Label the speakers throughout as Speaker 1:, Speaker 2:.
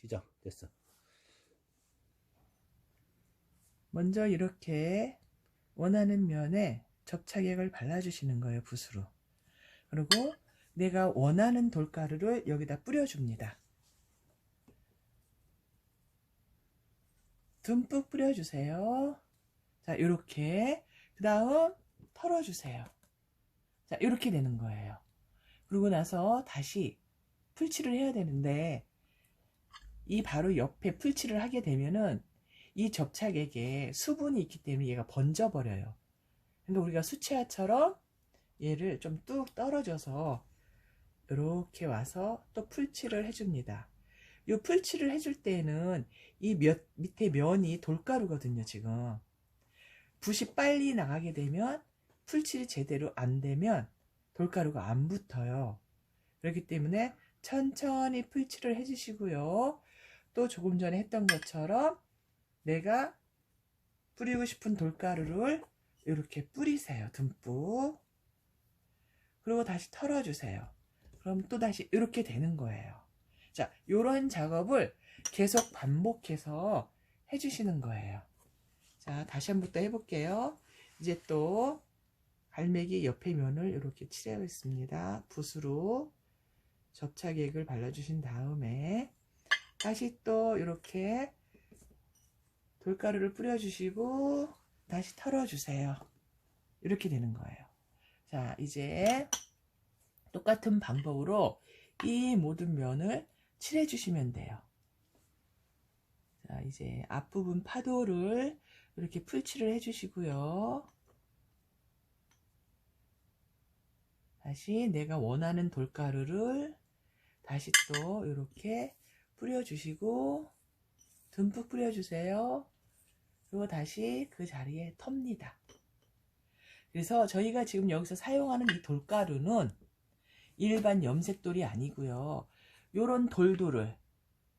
Speaker 1: 시작. 됐어.
Speaker 2: 먼저 이렇게 원하는 면에 접착액을 발라주시는 거예요, 붓으로. 그리고 내가 원하는 돌가루를 여기다 뿌려줍니다. 듬뿍 뿌려주세요. 자, 이렇게. 그 다음 털어주세요. 자, 이렇게 되는 거예요. 그러고 나서 다시 풀칠을 해야 되는데, 이 바로 옆에 풀칠을 하게 되면은 이 접착액에 수분이 있기 때문에 얘가 번져버려요. 그러니까 우리가 수채화처럼 얘를 좀 뚝 떨어져서 이렇게 와서 또 풀칠을 해줍니다. 이 풀칠을 해줄 때는 이 밑에 면이 돌가루거든요, 지금. 붓이 빨리 나가게 되면 풀칠이 제대로 안 되면 돌가루가 안 붙어요. 그렇기 때문에 천천히 풀칠을 해주시고요. 또 조금 전에 했던 것처럼 내가 뿌리고 싶은 돌가루를 이렇게 뿌리세요. 듬뿍. 그리고 다시 털어주세요. 그럼 또 다시 이렇게 되는 거예요. 자, 이런 작업을 계속 반복해서 해주시는 거예요. 자, 다시 한 번 더 해볼게요. 이제 또 갈매기 옆에 면을 이렇게 칠해보겠습니다. 붓으로 접착액을 발라주신 다음에 다시 또 이렇게 돌가루를 뿌려주시고 다시 털어주세요. 이렇게 되는 거예요. 자, 이제 똑같은 방법으로 이 모든 면을 칠해주시면 돼요. 자, 이제 앞부분 파도를 이렇게 풀칠을 해주시고요. 다시 내가 원하는 돌가루를 다시 또 이렇게 뿌려주시고 듬뿍 뿌려주세요. 그리고 다시 그 자리에 텁니다. 그래서 저희가 지금 여기서 사용하는 이 돌가루는 일반 염색돌이 아니고요. 요런 돌들을,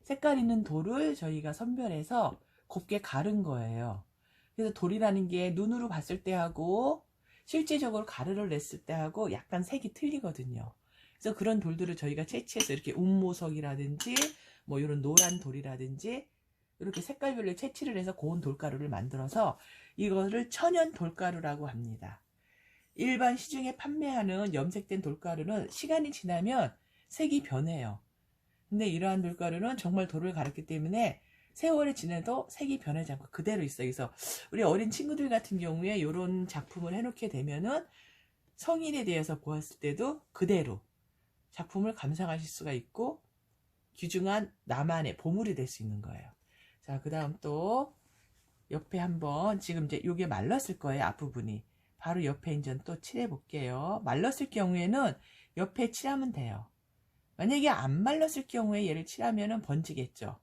Speaker 2: 색깔 있는 돌을 저희가 선별해서 곱게 가른 거예요. 그래서 돌이라는 게 눈으로 봤을 때 하고 실제적으로 가루를 냈을 때 하고 약간 색이 틀리거든요. 그래서 그런 돌들을 저희가 채취해서 이렇게 운모석이라든지 뭐 이런 노란 돌이라든지 이렇게 색깔별로 채취를 해서 고운 돌가루를 만들어서 이거를 천연 돌가루라고 합니다. 일반 시중에 판매하는 염색된 돌가루는 시간이 지나면 색이 변해요. 근데 이러한 돌가루는 정말 돌을 갈았기 때문에 세월이 지나도 색이 변하지 않고 그대로 있어요. 그래서 우리 어린 친구들 같은 경우에 이런 작품을 해놓게 되면은 성인에 대해서 보았을 때도 그대로 작품을 감상하실 수가 있고 귀중한 나만의 보물이 될 수 있는 거예요. 자, 그 다음 또 옆에 한번 지금 이제 요게 말랐을 거예요. 앞부분이. 바로 옆에 이제 또 칠해 볼게요. 말랐을 경우에는 옆에 칠하면 돼요. 만약에 안 말랐을 경우에 얘를 칠하면 번지겠죠.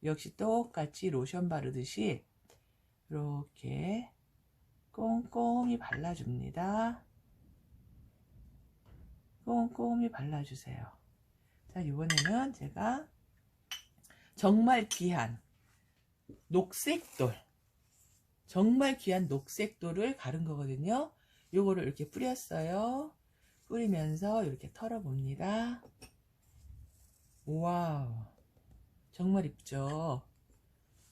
Speaker 2: 역시 똑같이 로션 바르듯이 이렇게 꼼꼼히 발라줍니다. 꼼꼼히 발라주세요. 자, 이번에는 제가 정말 귀한 녹색돌, 정말 귀한 녹색돌을 가른 거거든요. 요거를 이렇게 뿌렸어요. 뿌리면서 이렇게 털어봅니다. 와우, 정말 이쁘죠?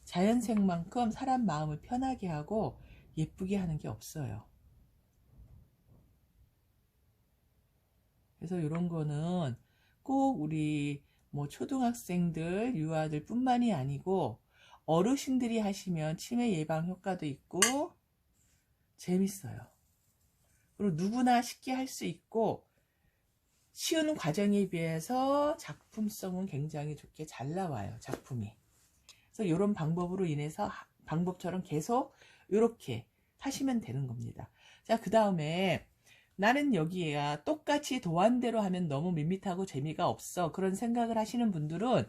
Speaker 2: 자연색만큼 사람 마음을 편하게 하고 예쁘게 하는 게 없어요. 그래서 이런 거는 꼭 우리 뭐 초등학생들, 유아들 뿐만이 아니고 어르신들이 하시면 치매 예방 효과도 있고 재밌어요. 그리고 누구나 쉽게 할 수 있고 쉬운 과정에 비해서 작품성은 굉장히 좋게 잘 나와요, 작품이. 그래서 이런 방법으로 인해서 방법처럼 계속 이렇게 하시면 되는 겁니다. 자, 그 다음에 나는 여기에야 똑같이 도안대로 하면 너무 밋밋하고 재미가 없어, 그런 생각을 하시는 분들은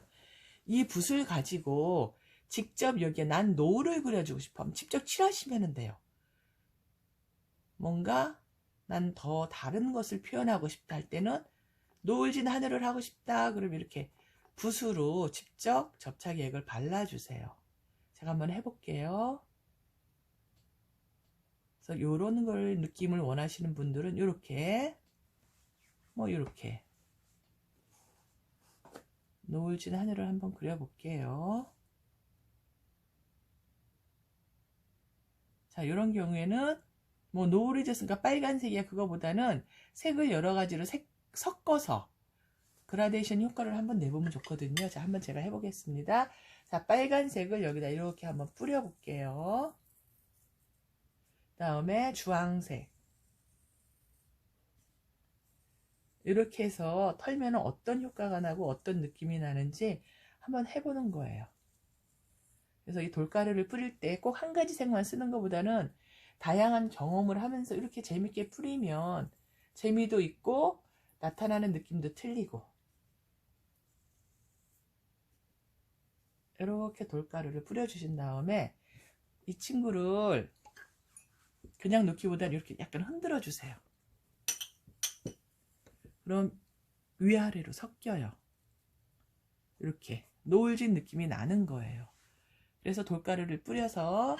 Speaker 2: 이 붓을 가지고 직접 여기에 난 노을을 그려주고 싶어 하면 직접 칠하시면 돼요. 뭔가 난 더 다른 것을 표현하고 싶다 할 때는 노을진 하늘을 하고 싶다 그러면 이렇게 붓으로 직접 접착액을 발라주세요. 제가 한번 해볼게요. 그래서 요런 걸 느낌을 원하시는 분들은 요렇게 뭐 요렇게 노을진 하늘을 한번 그려볼게요. 자, 이런 경우에는 뭐 노을이 졌으니까 빨간색이야 그거보다는 색을 여러 가지로 섞어서 그라데이션 효과를 한번 내보면 좋거든요. 자, 한번 제가 해보겠습니다. 자, 빨간색을 여기다 이렇게 한번 뿌려볼게요. 다음에 주황색. 이렇게 해서 털면 어떤 효과가 나고 어떤 느낌이 나는지 한번 해보는 거예요. 그래서 이 돌가루를 뿌릴 때 꼭 한 가지 색만 쓰는 것보다는 다양한 경험을 하면서 이렇게 재밌게 뿌리면 재미도 있고 나타나는 느낌도 틀리고, 이렇게 돌가루를 뿌려주신 다음에 이 친구를 그냥 놓기보다는 이렇게 약간 흔들어 주세요. 그럼 위아래로 섞여요. 이렇게 노을진 느낌이 나는 거예요. 그래서 돌가루를 뿌려서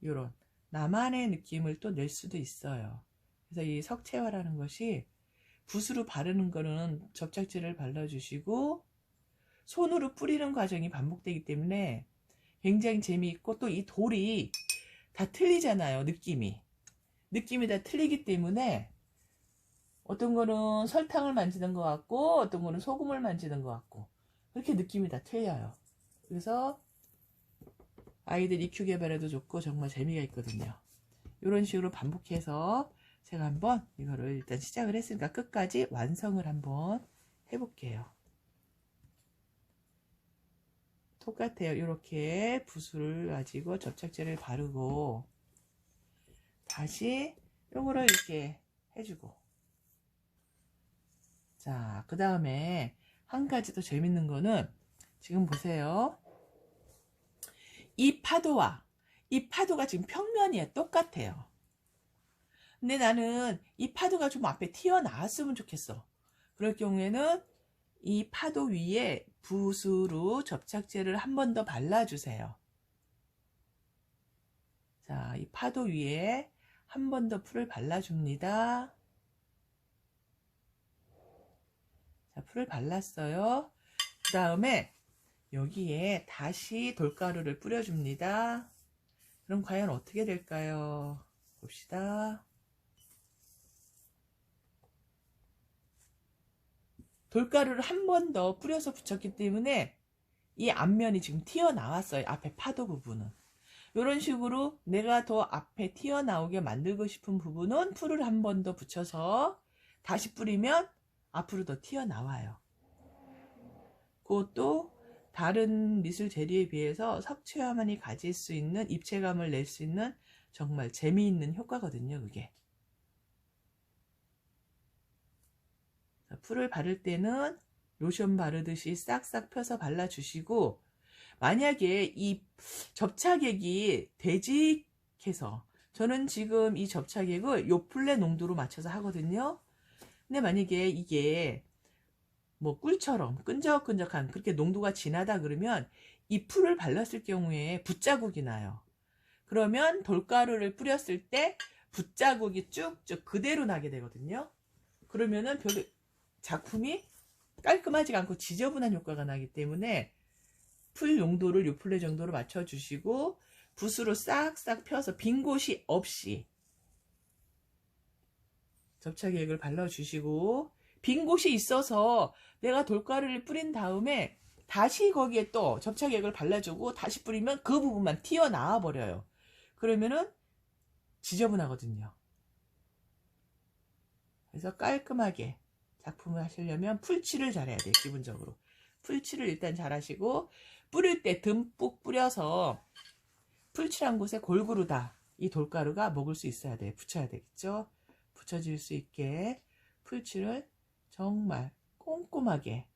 Speaker 2: 이런 나만의 느낌을 또 낼 수도 있어요. 그래서 이 석채화라는 것이 붓으로 바르는 거는 접착제를 발라주시고 손으로 뿌리는 과정이 반복되기 때문에 굉장히 재미있고, 또 이 돌이 다 틀리잖아요. 느낌이 다 틀리기 때문에 어떤 거는 설탕을 만지는 것 같고 어떤 거는 소금을 만지는 것 같고 그렇게 느낌이 다 틀려요. 그래서 아이들 EQ 개발에도 좋고 정말 재미가 있거든요. 이런 식으로 반복해서 제가 한번 이거를 일단 시작을 했으니까 끝까지 완성을 한번 해볼게요. 똑같아요. 이렇게 붓을 가지고 접착제를 바르고 다시 요거를 이렇게 해주고, 자, 그 다음에 한 가지 더 재밌는 거는 지금 보세요. 이 파도가 지금 평면이에요. 똑같아요. 근데 나는 이 파도가 좀 앞에 튀어나왔으면 좋겠어. 그럴 경우에는 이 파도 위에 붓으로 접착제를 한 번 더 발라주세요. 자, 이 파도 위에 한 번 더 풀을 발라줍니다. 자, 풀을 발랐어요. 그 다음에 여기에 다시 돌가루를 뿌려줍니다. 그럼 과연 어떻게 될까요? 봅시다. 돌가루를 한 번 더 뿌려서 붙였기 때문에 이 앞면이 지금 튀어나왔어요. 앞에 파도 부분은. 이런 식으로 내가 더 앞에 튀어나오게 만들고 싶은 부분은 풀을 한 번 더 붙여서 다시 뿌리면 앞으로 더 튀어나와요. 그것도 다른 미술 재료에 비해서 석채화만이 가질 수 있는 입체감을 낼 수 있는 정말 재미있는 효과거든요. 그게. 풀을 바를 때는 로션 바르듯이 싹싹 펴서 발라주시고, 만약에 이 접착액이 되직해서, 저는 지금 이 접착액을 요플레 농도로 맞춰서 하거든요. 근데 만약에 이게 뭐 꿀처럼 끈적끈적한 그렇게 농도가 진하다 그러면 이 풀을 발랐을 경우에 붓자국이 나요. 그러면 돌가루를 뿌렸을 때 붓자국이 쭉쭉 그대로 나게 되거든요. 그러면은 별로 작품이 깔끔하지가 않고 지저분한 효과가 나기 때문에 풀 용도를 요플레 정도로 맞춰주시고 붓으로 싹싹 펴서 빈 곳이 없이 접착액을 발라주시고, 빈 곳이 있어서 내가 돌가루를 뿌린 다음에 다시 거기에 또 접착액을 발라주고 다시 뿌리면 그 부분만 튀어나와 버려요. 그러면은 지저분하거든요. 그래서 깔끔하게 작품을 하시려면 풀칠을 잘해야 돼요. 기본적으로 풀칠을 일단 잘 하시고, 뿌릴 때 듬뿍 뿌려서 풀칠한 곳에 골고루 다 이 돌가루가 먹을 수 있어야 돼요. 붙여야 되겠죠. 붙여질 수 있게 풀칠을 정말 꼼꼼하게,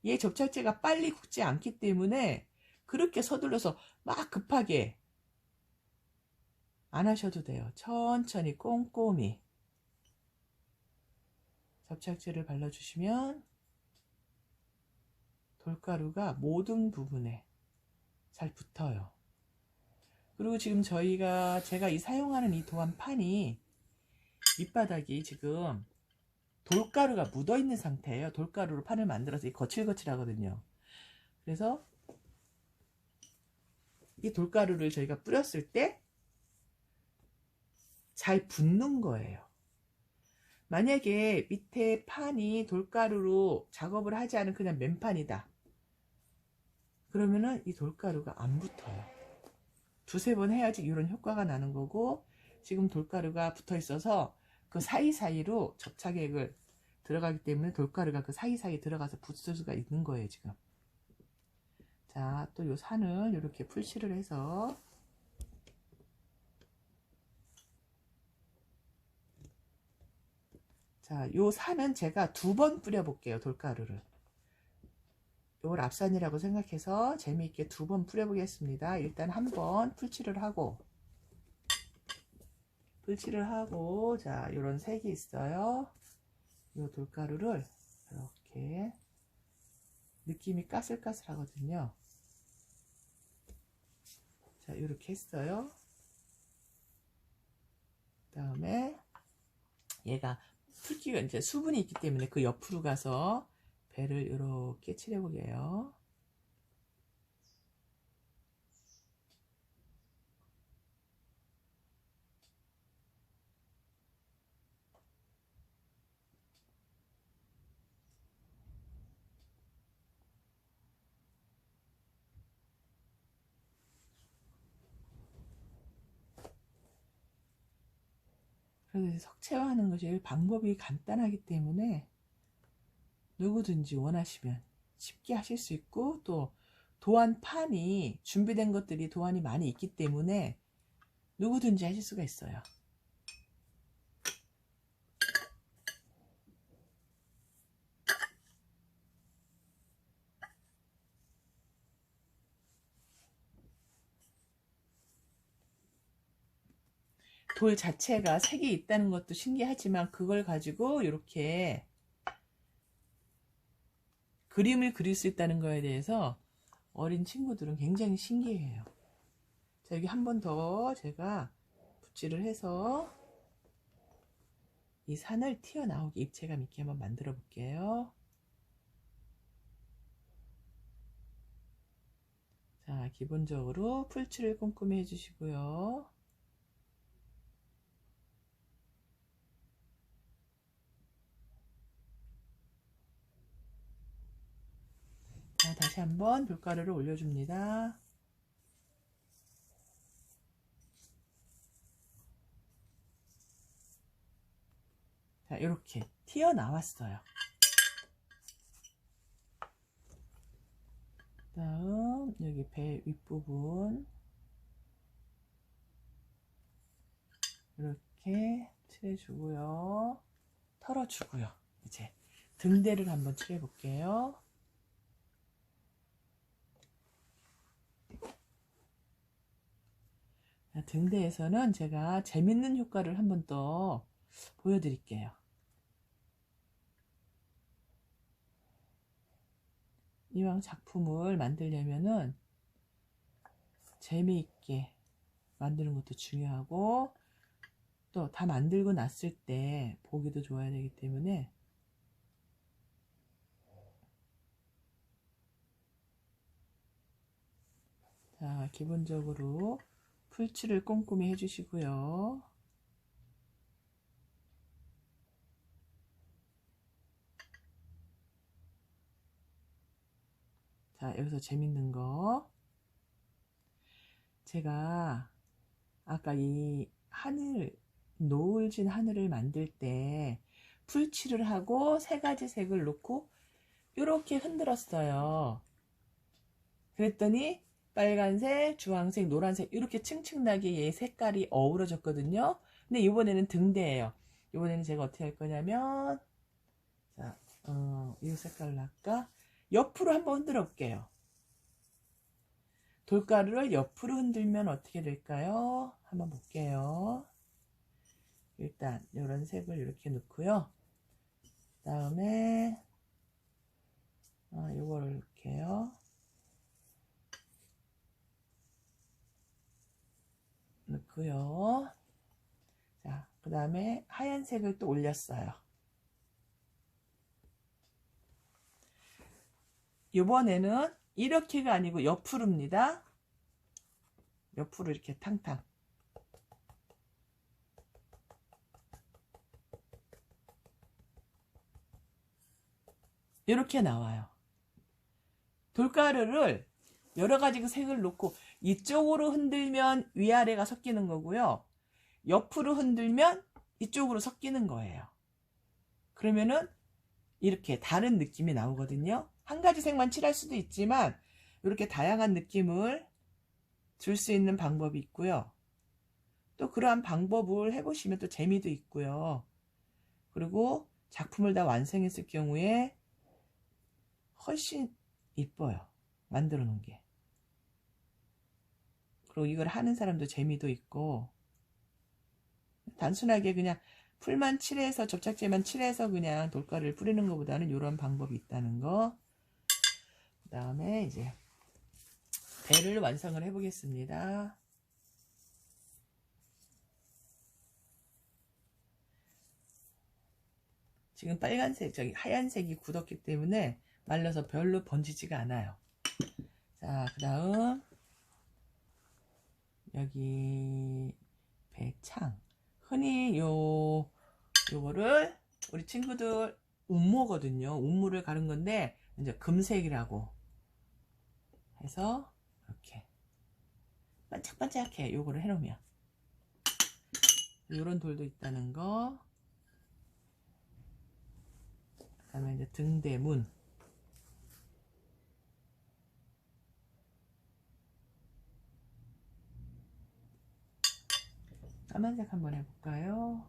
Speaker 2: 얘 접착제가 빨리 굳지 않기 때문에 그렇게 서둘러서 막 급하게 안 하셔도 돼요. 천천히 꼼꼼히 접착제를 발라주시면 돌가루가 모든 부분에 잘 붙어요. 그리고 지금 제가 이 사용하는 이 도안판이 밑바닥이 지금 돌가루가 묻어 있는 상태예요. 돌가루로 판을 만들어서 거칠거칠하거든요. 그래서 이 돌가루를 저희가 뿌렸을 때 잘 붙는 거예요. 만약에 밑에 판이 돌가루로 작업을 하지 않은 그냥 맨판이다. 그러면은 이 돌가루가 안 붙어요. 두세 번 해야지 이런 효과가 나는 거고, 지금 돌가루가 붙어 있어서 그 사이사이로 접착액을 들어가기 때문에 돌가루가 그 사이사이 들어가서 붙을 수가 있는 거예요, 지금. 자, 또 요 산을 이렇게 풀칠을 해서 자, 요 산은 제가 2번 뿌려 볼게요, 돌가루를. 요걸 앞산이라고 생각해서 재미있게 2번 뿌려 보겠습니다. 일단 한번 풀칠을 하고 자, 요런 색이 있어요. 요 돌가루를 이렇게 느낌이 까슬까슬하거든요. 자, 이렇게 했어요. 그 다음에 얘가 풀기가 이제 수분이 있기 때문에 그 옆으로 가서 배를 이렇게 칠해보게요. 그래서 석체화하는 것이 방법이 간단하기 때문에 누구든지 원하시면 쉽게 하실 수 있고, 또 도안 판이 준비된 것들이 도안이 많이 있기 때문에 누구든지 하실 수가 있어요. 돌 자체가 색이 있다는 것도 신기하지만 그걸 가지고 이렇게 그림을 그릴 수 있다는 거에 대해서 어린 친구들은 굉장히 신기해요. 자, 여기 한 번 더 제가 붓질을 해서 이 산을 튀어나오게 입체감 있게 한번 만들어 볼게요. 자, 기본적으로 풀칠을 꼼꼼히 해주시고요. 자, 다시 한번 돌가루를 올려줍니다. 자, 이렇게 튀어나왔어요. 다음 여기 배 윗부분 이렇게 칠해주고요. 털어주고요. 이제 등대를 한번 칠해볼게요. 등대에서는 제가 재밌는 효과를 한번 더 보여드릴게요. 이왕 작품을 만들려면은 재미있게 만드는 것도 중요하고, 또 다 만들고 났을 때 보기도 좋아야 되기 때문에 자, 기본적으로 풀칠을 꼼꼼히 해주시고요. 자, 여기서 재밌는 거, 제가 아까 이 하늘, 노을진 하늘을 만들 때 풀칠을 하고 3가지 색을 놓고 이렇게 흔들었어요. 그랬더니 빨간색, 주황색, 노란색 이렇게 층층나게 얘 색깔이 어우러졌거든요. 근데 이번에는 등대예요. 이번에는 제가 어떻게 할 거냐면, 자, 이 색깔로 할까? 옆으로 한번 흔들어 볼게요. 돌가루를 옆으로 흔들면 어떻게 될까요? 한번 볼게요. 일단 이런 색을 이렇게 넣고요. 그 다음에 요거를 이렇게요. 넣고요. 자, 그 다음에 하얀색을 또 올렸어요. 이번에는 이렇게가 아니고 옆으로입니다. 옆으로 이렇게 탕탕. 이렇게 나와요. 돌가루를 여러 가지 색을 놓고 이쪽으로 흔들면 위아래가 섞이는 거고요. 옆으로 흔들면 이쪽으로 섞이는 거예요. 그러면은 이렇게 다른 느낌이 나오거든요. 한 가지 색만 칠할 수도 있지만 이렇게 다양한 느낌을 줄 수 있는 방법이 있고요. 또 그러한 방법을 해보시면 또 재미도 있고요. 그리고 작품을 다 완성했을 경우에 훨씬 이뻐요. 만들어 놓은 게. 그리고 이걸 하는 사람도 재미도 있고, 단순하게 그냥 풀만 칠해서 접착제만 칠해서 그냥 돌가루를 뿌리는 것보다는 이런 방법이 있다는 거. 그 다음에 이제 배를 완성을 해 보겠습니다. 지금 빨간색, 저기 하얀색이 굳었기 때문에 말라서 별로 번지지가 않아요. 자, 그 다음 여기 배창. 흔히 요거를 우리 친구들 운모거든요. 운모를 가른 건데 이제 금색이라고 해서 이렇게 반짝반짝해. 요거를 해놓으면 요런 돌도 있다는 거. 그 다음에 이제 등대문. 까만색 한번 해볼까요?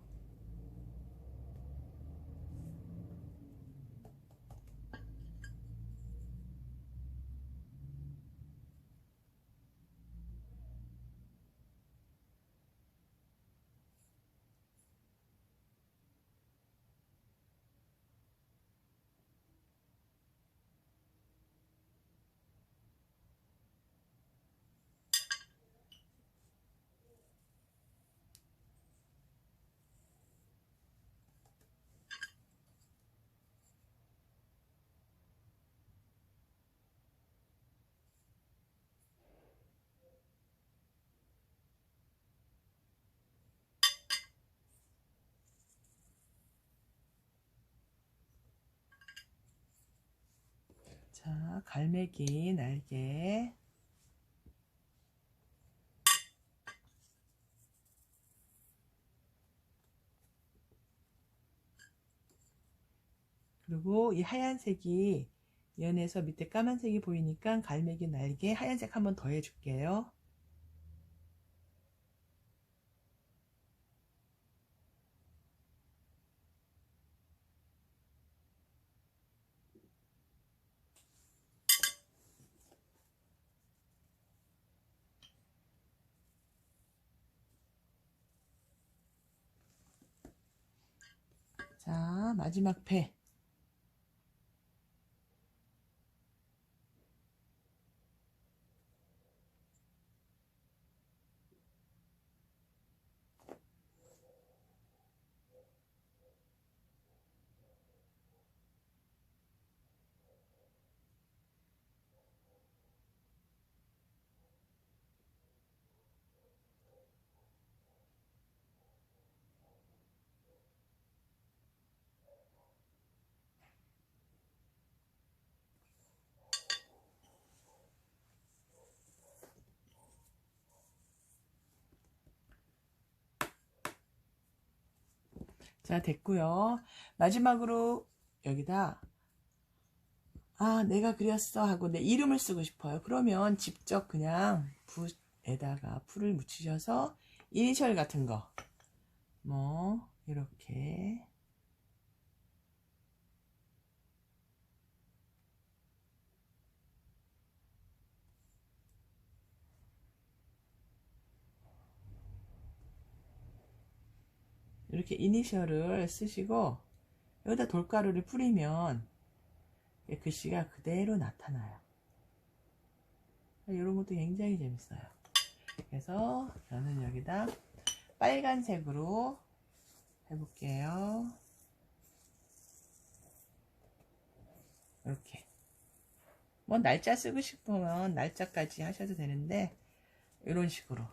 Speaker 2: 자, 갈매기 날개. 그리고 이 하얀색이 연해서 밑에 까만색이 보이니까 갈매기 날개 하얀색 한번 더 해줄게요. 자, 마지막 배. 자, 됐고요. 마지막으로 여기다 내가 그렸어 하고 내 이름을 쓰고 싶어요. 그러면 직접 그냥 붓에다가 풀을 묻히셔서 이니셜 같은 거 뭐 이렇게 이렇게 이니셜을 쓰시고 여기다 돌가루를 뿌리면 글씨가 그대로 나타나요. 이런 것도 굉장히 재밌어요. 그래서 저는 여기다 빨간색으로 해볼게요. 이렇게 뭐 날짜 쓰고 싶으면 날짜까지 하셔도 되는데 이런 식으로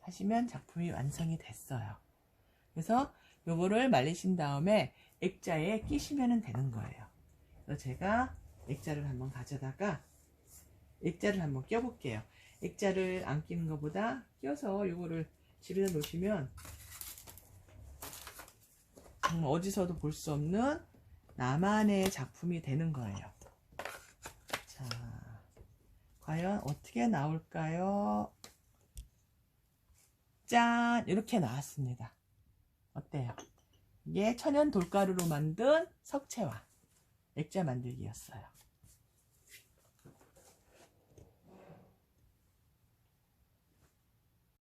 Speaker 2: 하시면 작품이 완성이 됐어요. 그래서 요거를 말리신 다음에 액자에 끼시면 되는 거예요. 그래서 제가 액자를 한번 가져다가 액자를 한번 껴볼게요. 액자를 안 끼는 것보다 껴서 요거를 집에다 놓으시면 어디서도 볼 수 없는 나만의 작품이 되는 거예요. 자, 과연 어떻게 나올까요? 짠! 이렇게 나왔습니다. 어때요? 이게 천연 돌가루로 만든 석채화 액자 만들기였어요.